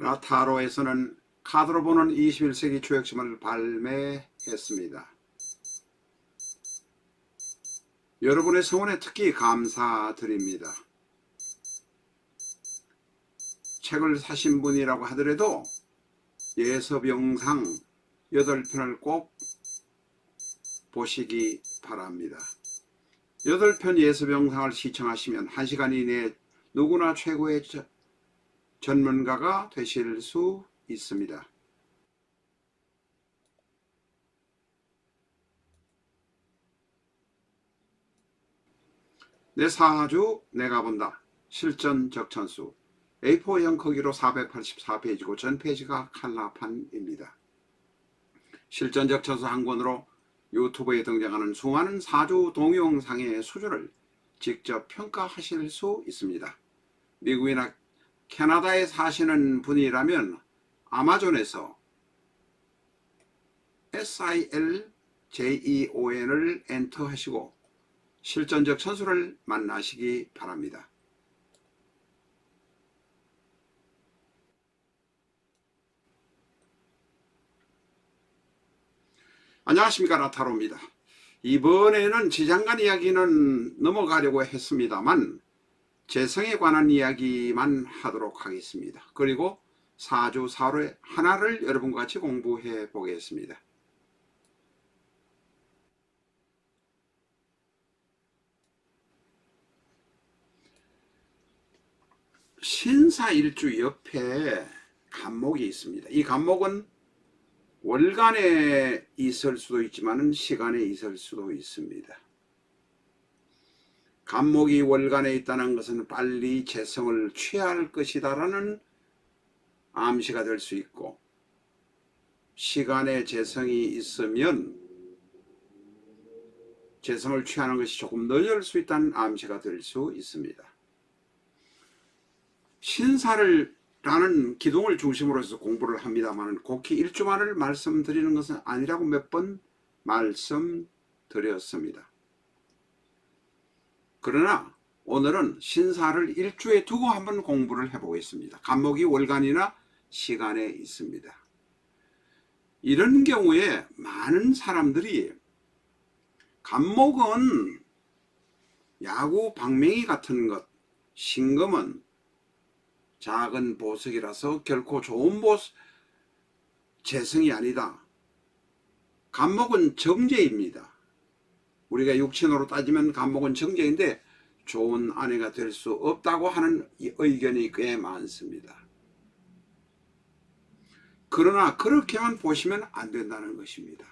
라타로에서는 카드로 보는 21세기 초역심을 발매했습니다. 여러분의 성원에 특히 감사드립니다. 책을 사신 분이라고 하더라도 예습 영상 8편을 꼭 보시기 바랍니다. 8편 예습 영상을 시청하시면 1시간 이내에 누구나 최고의 전문가가 되실 수 있습니다. 내 사주 내가 본다. 실전 적천수 A4형 크기로 484페이지고 전 페이지가 칼라판입니다. 실전 적천수 한 권으로 유튜브에 등장하는 수많은 사주 동영상의 수준을 직접 평가하실 수 있습니다. 미국이나 캐나다에 사시는 분이라면 아마존에서 SILJEON을 엔터하시고 실전적 천수를 만나시기 바랍니다. 안녕하십니까, 라타로입니다. 이번에는 지장간 이야기는 넘어가려고 했습니다만 재성에 관한 이야기만 하도록 하겠습니다. 그리고 사주 사로의 하나를 여러분과 같이 공부해 보겠습니다. 신사일주 옆에 간목이 있습니다. 이 간목은 월간에 있을 수도 있지만 시간에 있을 수도 있습니다. 간목이 월간에 있다는 것은 빨리 재성을 취할 것이다 라는 암시가 될 수 있고, 시간에 재성이 있으면 재성을 취하는 것이 조금 늦을 수 있다는 암시가 될 수 있습니다. 신사를 라는 기둥을 중심으로 해서 공부를 합니다만 곡히 일주만을 말씀드리는 것은 아니라고 몇 번 말씀드렸습니다. 그러나 오늘은 신사를 일주에 두고 한번 공부를 해보겠습니다. 간목이 월간이나 시간에 있습니다. 이런 경우에 많은 사람들이 간목은 야구 방맹이 같은 것, 신금은 작은 보석이라서 결코 좋은 재성이 아니다. 간목은 정제입니다. 우리가 육친으로 따지면 간목은 정제인데 좋은 아내가 될 수 없다고 하는 의견이 꽤 많습니다. 그러나 그렇게만 보시면 안 된다는 것입니다.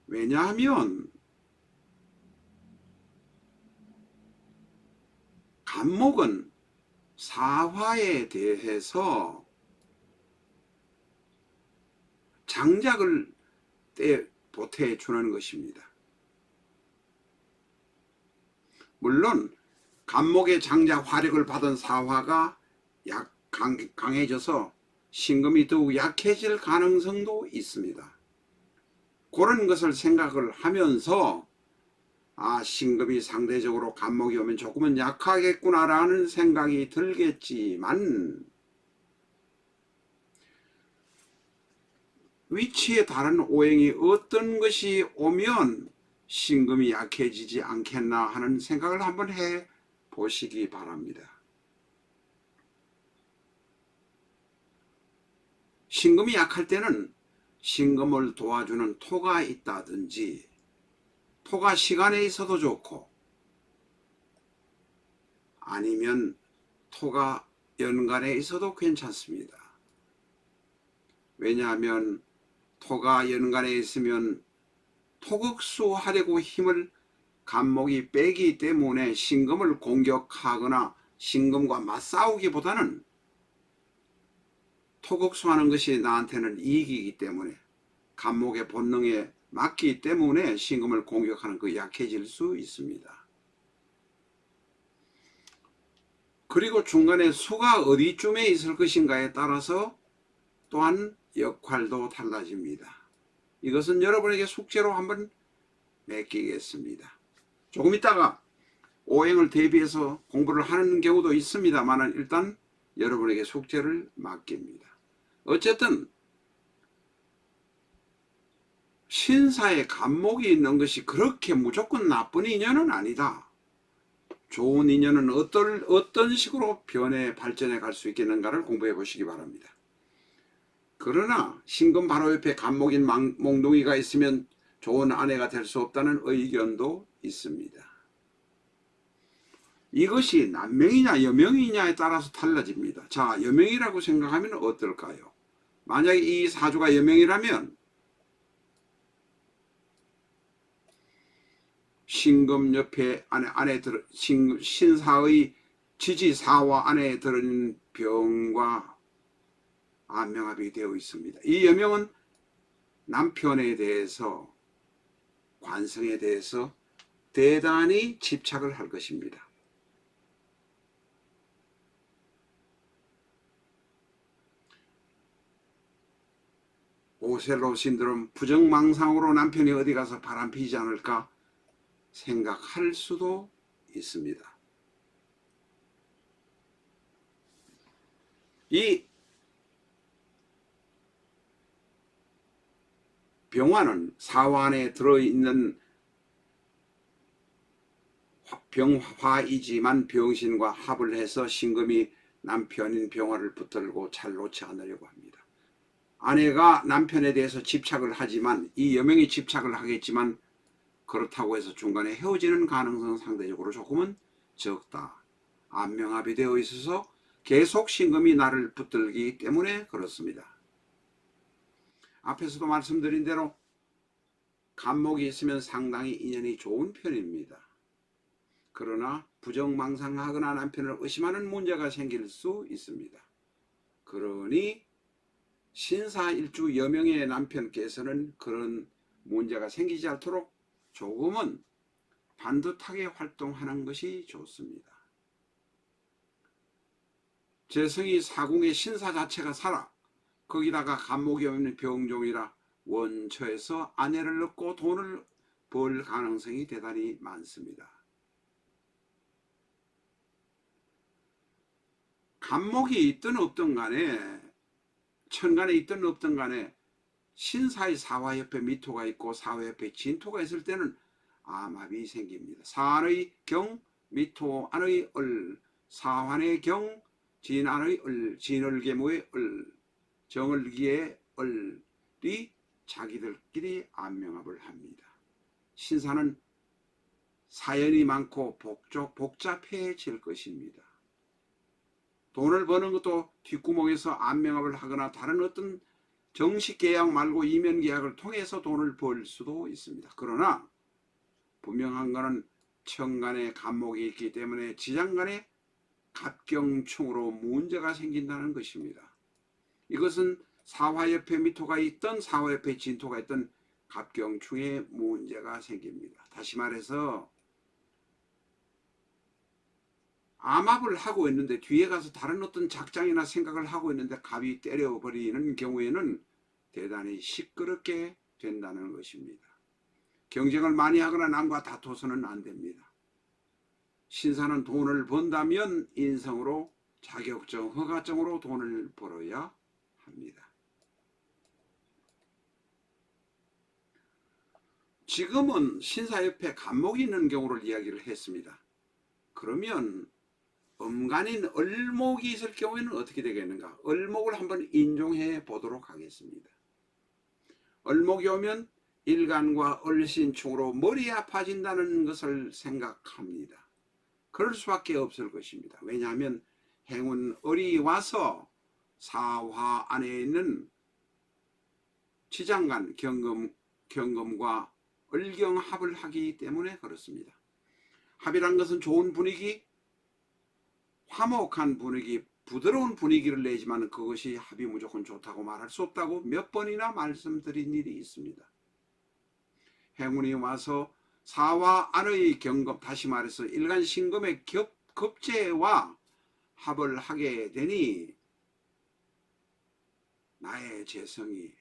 왜냐하면 간목은 사화에 대해서 장작을 보태주는 것입니다. 물론 간목의 장작 화력을 받은 사화가 강해져서 신금이 더욱 약해질 가능성도 있습니다. 그런 것을 생각을 하면서 신금이 상대적으로 간목이 오면 조금은 약하겠구나라는 생각이 들겠지만 위치에 다른 오행이 어떤 것이 오면 신금이 약해지지 않겠나 하는 생각을 한번 해 보시기 바랍니다. 신금이 약할 때는 신금을 도와주는 토가 있다든지, 토가 시간에 있어도 좋고 아니면 토가 연간에 있어도 괜찮습니다. 왜냐하면 토가 연간에 있으면 토극수하려고 힘을 간목이 빼기 때문에 신금을 공격하거나 신금과 맞싸우기보다는 토극수하는 것이 나한테는 이익이기 때문에 간목의 본능에 맞기 때문에 신금을 공격하는 그 약해질 수 있습니다. 그리고 중간에 수가 어디쯤에 있을 것인가에 따라서 또한 역할도 달라집니다. 이것은 여러분에게 숙제로 한번 맡기겠습니다. 조금 있다가 오행을 대비해서 공부를 하는 경우도 있습니다만 일단 여러분에게 숙제를 맡깁니다. 어쨌든 신사에 간목이 있는 것이 그렇게 무조건 나쁜 인연은 아니다. 좋은 인연은 어떤 식으로 변해 발전해 갈 수 있겠는가를 공부해 보시기 바랍니다. 그러나 신금 바로 옆에 간목인 몽둥이가 있으면 좋은 아내가 될 수 없다는 의견도 있습니다. 이것이 남명이냐 여명이냐에 따라서 달라집니다. 자, 여명이라고 생각하면 어떨까요? 만약에 이 사주가 여명이라면 신금 옆에 신사의 지지사와 안에 들어있는 병과 안명합이 되어 있습니다. 이 여명은 남편에 대해서 관성에 대해서 대단히 집착을 할 것입니다. 오셀로 신드롬, 부정망상으로 남편이 어디 가서 바람피지 않을까 생각할 수도 있습니다. 이 병화는 사화 안에 들어있는 병화이지만 병신과 합을 해서 신금이 남편인 병화를 붙들고 잘 놓지 않으려고 합니다. 아내가 남편에 대해서 집착을 하지만 이 여명이 집착을 하겠지만 그렇다고 해서 중간에 헤어지는 가능성은 상대적으로 조금은 적다. 안명합이 되어 있어서 계속 신금이 나를 붙들기 때문에 그렇습니다. 앞에서도 말씀드린 대로 간목이 있으면 상당히 인연이 좋은 편입니다. 그러나 부정망상하거나 남편을 의심하는 문제가 생길 수 있습니다. 그러니 신사일주 여명의 남편께서는 그런 문제가 생기지 않도록 조금은 반듯하게 활동하는 것이 좋습니다. 재성이 사궁의 신사 자체가 살아 거기다가 간목이 없는 병종이라 원처에서 아내를 얻고 돈을 벌 가능성이 대단히 많습니다. 간목이 있든 없든 간에 천간에 있든 없든 간에 신사의 사화 옆에 미토가 있고 사화 옆에 진토가 있을 때는 암합이 생깁니다. 사안의 경, 미토 안의 을, 사환의 경, 진안의 을, 진을계무의 을, 정을기의 을이 자기들끼리 안명합을 합니다. 신사는 사연이 많고 복잡해질 것입니다. 돈을 버는 것도 뒷구멍에서 안명합을 하거나 다른 어떤 정식 계약 말고 이면 계약을 통해서 돈을 벌 수도 있습니다. 그러나 분명한 것은 천간에 간목이 있기 때문에 지장간에 갑경충으로 문제가 생긴다는 것입니다. 이것은 사화 옆에 미토가 있던 사화 옆에 진토가 있던 갑경충에 문제가 생깁니다. 다시 말해서 암합을 하고 있는데 뒤에 가서 다른 어떤 작장이나 생각을 하고 있는데 갑이 때려버리는 경우에는 대단히 시끄럽게 된다는 것입니다. 경쟁을 많이 하거나 남과 다투서는 안 됩니다. 신사는 돈을 번다면 인성으로 자격증, 허가증으로 돈을 벌어야 합니다. 지금은 신사 옆에 간목이 있는 경우를 이야기를 했습니다. 그러면 음간인 을목이 있을 경우에는 어떻게 되겠는가? 을목을 한번 인용해 보도록 하겠습니다. 을목이 오면 일간과 을신충으로 머리 아파진다는 것을 생각합니다. 그럴 수밖에 없을 것입니다. 왜냐하면 행운 을이 와서 사화 안에 있는 지장간 경금과 을경합을 하기 때문에 그렇습니다. 합이란 것은 좋은 분위기, 화목한 분위기, 부드러운 분위기를 내지만 그것이 합이 무조건 좋다고 말할 수 없다고 몇 번이나 말씀드린 일이 있습니다. 행운이 와서 사화 안의 경금, 다시 말해서 일간신금의 급제와 합을 하게 되니 나의 재성이,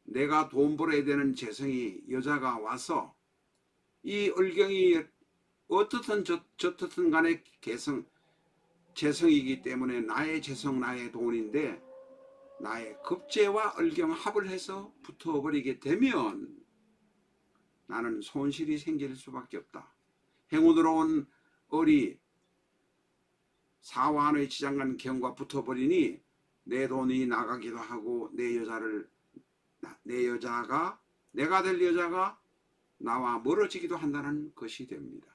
내가 돈 벌어야 되는 재성이 여자가 와서 이 을경이 어떻든 저떻든 간에 재성이기 때문에 나의 재성 나의 돈인데 나의 급제와 얼경합을 해서 붙어버리게 되면 나는 손실이 생길 수밖에 없다. 행운으로 온 을이 사화의 지장간 경과 붙어버리니 내 돈이 나가기도 하고 내가 될 여자가 나와 멀어지기도 한다는 것이 됩니다.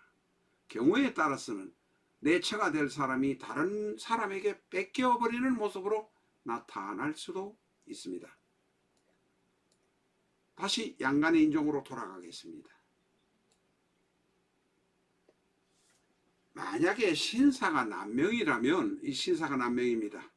경우에 따라서는 내 처가 될 사람이 다른 사람에게 뺏겨버리는 모습으로 나타날 수도 있습니다. 다시 양간의 인종으로 돌아가겠습니다. 만약에 신사가 남명이라면, 이 신사가 남명입니다.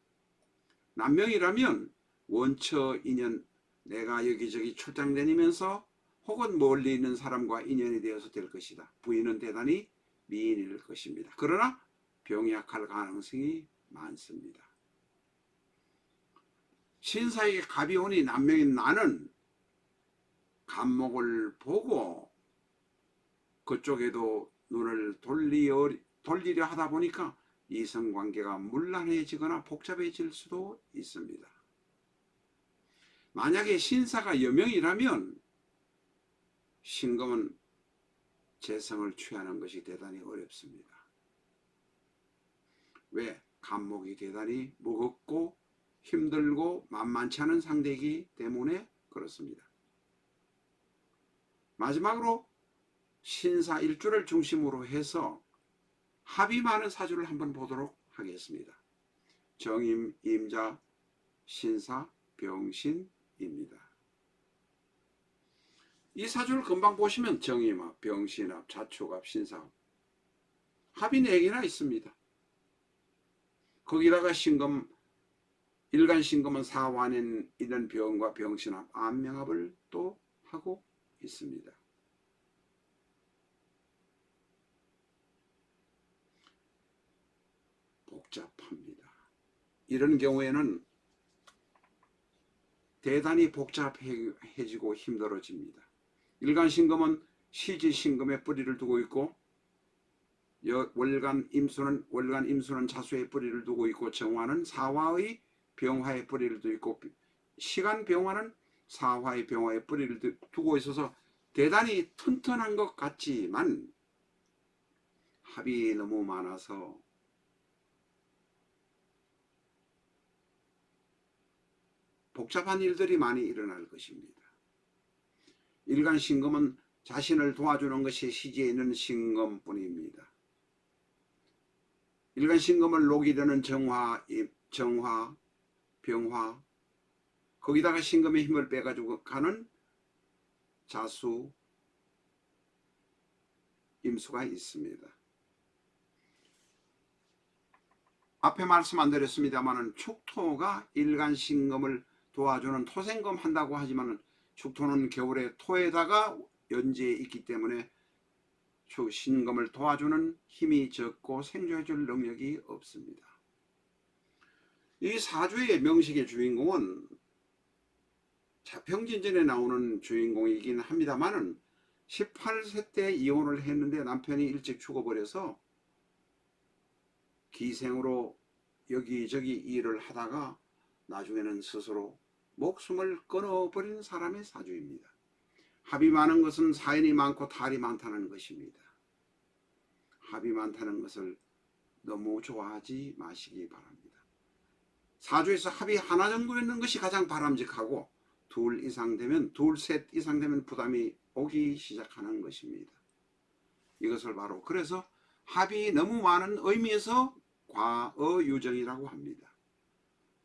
남명이라면 원처 인연, 내가 여기저기 출장 다니면서 혹은 멀리 있는 사람과 인연이 되어서 될 것이다. 부인은 대단히 미인일 것입니다. 그러나 병약할 가능성이 많습니다. 신사에게 갑이 오니 남명인 나는 갑목을 보고 그쪽에도 눈을 돌리려 하다 보니까 이성관계가 문란해지거나 복잡해질 수도 있습니다. 만약에 신사가 여명이라면 신금은 재성을 취하는 것이 대단히 어렵습니다. 왜? 갑목이 대단히 무겁고 힘들고 만만치 않은 상대이기 때문에 그렇습니다. 마지막으로 신사 일주를 중심으로 해서 합이 많은 사주를 한번 보도록 하겠습니다. 정임, 임자, 신사, 병신입니다. 이 사주를 금방 보시면 정임합, 병신합, 자축합, 신사합 합이 4개나 있습니다. 거기다가 신금, 일간 신금은 사환에 있는 병과 병신합, 안명합을 또 하고 있습니다. 복잡합니다. 이런 경우에는 대단히 복잡해지고 힘들어집니다. 일간신금은 시지신금에 뿌리를 두고 있고 월간임수는 자수의 뿌리를 두고 있고 정화는 사화의 병화의 뿌리를 두고 있고 시간병화는 사화의 병화의 뿌리를 두고 있어서 대단히 튼튼한 것 같지만 합이 너무 많아서 복잡한 일들이 많이 일어날 것입니다. 일간신금은 자신을 도와주는 것이 시지에 있는 신금뿐입니다. 일간신금을 녹이려는 정화, 병화, 거기다가 신금의 힘을 빼가지고 가는 자수, 임수가 있습니다. 앞에 말씀 안 드렸습니다만 축토가 일간신금을 도와주는 토생금 한다고 하지만 축토는 겨울에 토에다가 연지에 있기 때문에 신금을 도와주는 힘이 적고 생존해줄 능력이 없습니다. 이 사주의 명식의 주인공은 자평진전에 나오는 주인공이긴 합니다만 18세 때 이혼을 했는데 남편이 일찍 죽어버려서 기생으로 여기저기 일을 하다가 나중에는 스스로 목숨을 끊어버린 사람의 사주입니다. 합이 많은 것은 사연이 많고 탈이 많다는 것입니다. 합이 많다는 것을 너무 좋아하지 마시기 바랍니다. 사주에서 합이 하나 정도 있는 것이 가장 바람직하고 둘, 셋 이상 되면 부담이 오기 시작하는 것입니다. 이것을 바로 그래서 합이 너무 많은 의미에서 과어유정이라고 합니다.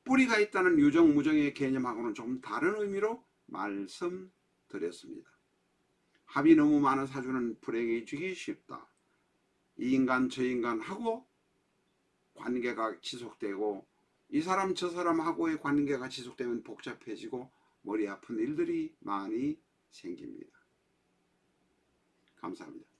뿌리가 있다는 유정, 무정의 개념하고는 좀 다른 의미로 말씀드렸습니다. 합이 너무 많은 사주는 불행해지기 쉽다. 이 인간 저 인간하고 관계가 지속되고 이 사람 저 사람하고의 관계가 지속되면 복잡해지고 머리 아픈 일들이 많이 생깁니다. 감사합니다.